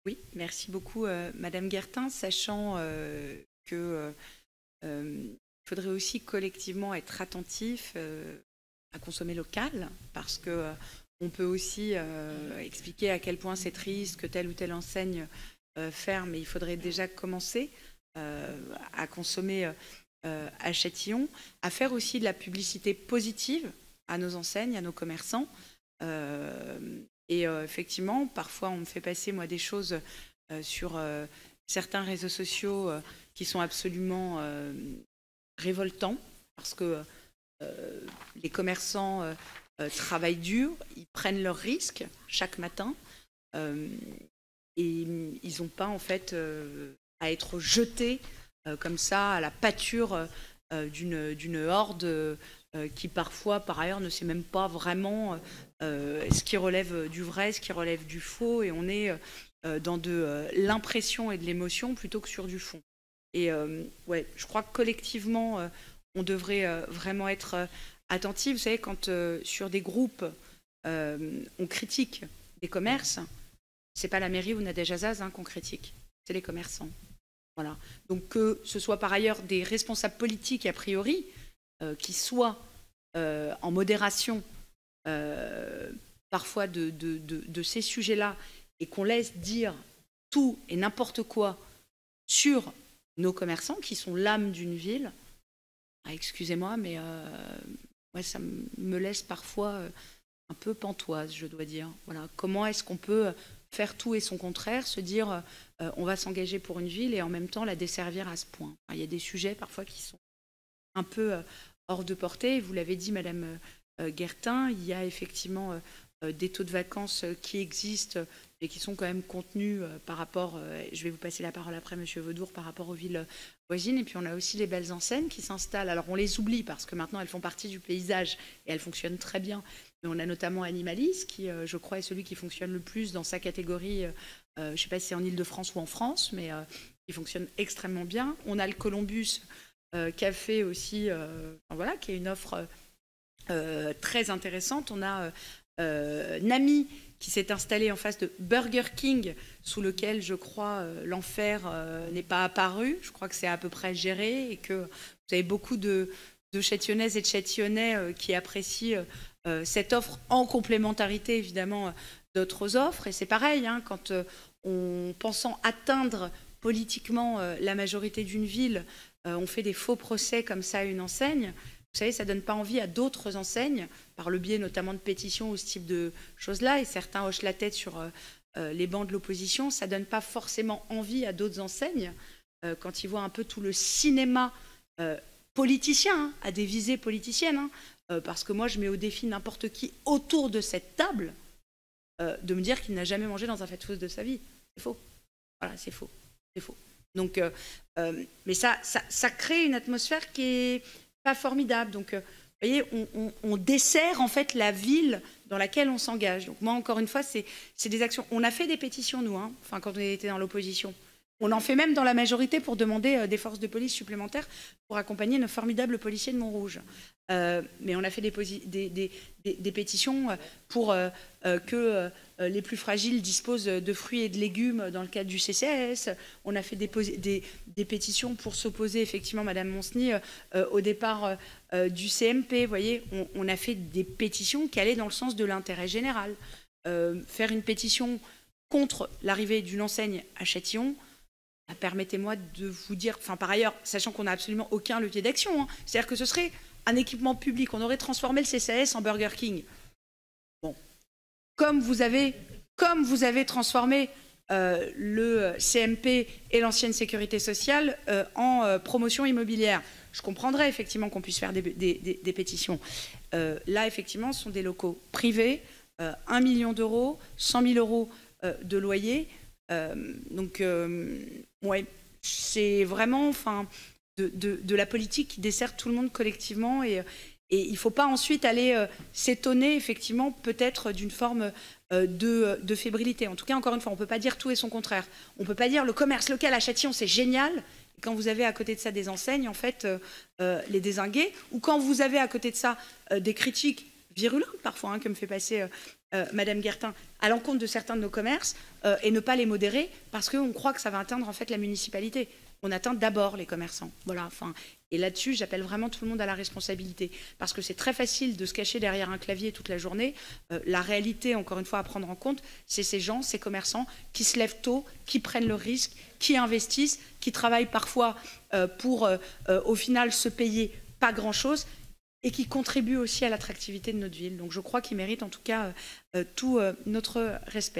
Oui, merci beaucoup, Madame Guertin, sachant que faudrait aussi collectivement être attentif à consommer local, parce que on peut aussi expliquer à quel point c'est triste que telle ou telle enseigne ferme, mais il faudrait déjà commencer à consommer à Châtillon, à faire aussi de la publicité positive à nos enseignes, à nos commerçants. Et effectivement, parfois on me fait passer moi des choses sur certains réseaux sociaux qui sont absolument révoltants, parce que les commerçants travaillent dur, ils prennent leurs risques chaque matin, et ils n'ont pas en fait à être jetés comme ça à la pâture d'une horde qui parfois par ailleurs ne sait même pas vraiment ce qui relève du vrai, ce qui relève du faux, et on est dans de l'impression et de l'émotion plutôt que sur du fond. Et ouais, je crois que collectivement, on devrait vraiment être attentif. Vous savez, quand sur des groupes, on critique des commerces, c'est pas la mairie ou Nadège Azaz qu'on critique, c'est les commerçants. Voilà. Donc que ce soit par ailleurs des responsables politiques a priori qui soient en modération parfois de ces sujets-là, et qu'on laisse dire tout et n'importe quoi sur nos commerçants qui sont l'âme d'une ville, excusez-moi, mais ouais, ça me laisse parfois un peu pantoise, je dois dire. Voilà. Comment est-ce qu'on peut faire tout et son contraire, se dire on va s'engager pour une ville et en même temps la desservir à ce point. Enfin, il y a des sujets parfois qui sont un peu hors de portée. Vous l'avez dit, Madame Guertin, il y a effectivement des taux de vacances qui existent et qui sont quand même contenus par rapport, je vais vous passer la parole après, Monsieur Vaudour, par rapport aux villes voisines. Et puis on a aussi les belles enseignes qui s'installent. Alors on les oublie parce que maintenant elles font partie du paysage et elles fonctionnent très bien. Mais on a notamment Animalis qui, je crois, est celui qui fonctionne le plus dans sa catégorie. Je ne sais pas si c'est en Ile-de-France ou en France, mais qui fonctionne extrêmement bien. On a le Columbus Café aussi, voilà, qui est une offre très intéressante. On a Nami qui s'est installé en face de Burger King, sous lequel, je crois, l'enfer n'est pas apparu. Je crois que c'est à peu près géré et que vous avez beaucoup de Châtillonnaises et de Châtillonnais qui apprécient cette offre en complémentarité, évidemment, d'autres offres. Et c'est pareil, hein, quand on pensant atteindre politiquement la majorité d'une ville, on fait des faux procès comme ça à une enseigne. Vous savez, ça ne donne pas envie à d'autres enseignes, par le biais notamment de pétitions ou ce type de choses-là, et certains hochent la tête sur les bancs de l'opposition, ça ne donne pas forcément envie à d'autres enseignes, quand ils voient un peu tout le cinéma politicien, hein, à des visées politiciennes, hein, parce que moi je mets au défi n'importe qui autour de cette table de me dire qu'il n'a jamais mangé dans un fast-food de sa vie. C'est faux. Voilà, c'est faux. C'est faux. Donc, mais ça crée une atmosphère qui est pas formidable. Donc, vous voyez, on dessert en fait la ville dans laquelle on s'engage. Donc moi, encore une fois, c'est des actions. On a fait des pétitions, nous, hein, enfin, quand on était dans l'opposition. On en fait même dans la majorité pour demander des forces de police supplémentaires pour accompagner nos formidables policiers de Montrouge. Mais on a fait des pétitions pour que les plus fragiles disposent de fruits et de légumes dans le cadre du CCAS. On a fait des pétitions pour s'opposer, effectivement, Madame Monsny, au départ du CMP. Vous voyez, on a fait des pétitions qui allaient dans le sens de l'intérêt général. Faire une pétition contre l'arrivée d'une enseigne à Châtillon, permettez-moi de vous dire, enfin par ailleurs, sachant qu'on n'a absolument aucun levier d'action, hein, c'est-à-dire que ce serait un équipement public, on aurait transformé le CCAS en Burger King. Bon, comme vous avez transformé le CMP et l'ancienne sécurité sociale en promotion immobilière, je comprendrais effectivement qu'on puisse faire des pétitions. Là, effectivement, ce sont des locaux privés, 1 million d'euros, 100 000 euros de loyer. Donc, ouais, c'est vraiment, enfin, de la politique qui dessert tout le monde collectivement, et il ne faut pas ensuite aller s'étonner, effectivement, peut-être d'une forme de fébrilité. En tout cas, encore une fois, on ne peut pas dire tout et son contraire. On ne peut pas dire le commerce local à Châtillon, c'est génial, et quand vous avez à côté de ça des enseignes, en fait, les dézinguer, ou quand vous avez à côté de ça des critiques virulentes, parfois, hein, que me fait passer Madame Guertin, à l'encontre de certains de nos commerces et ne pas les modérer parce qu'on croit que ça va atteindre en fait la municipalité. On atteint d'abord les commerçants. Voilà. Enfin, et là-dessus, j'appelle vraiment tout le monde à la responsabilité parce que c'est très facile de se cacher derrière un clavier toute la journée. La réalité, encore une fois, à prendre en compte, c'est ces gens, ces commerçants qui se lèvent tôt, qui prennent le risque, qui investissent, qui travaillent parfois pour, au final, se payer pas grand-chose et qui contribuent aussi à l'attractivité de notre ville. Donc je crois qu'ils méritent en tout cas tout notre respect.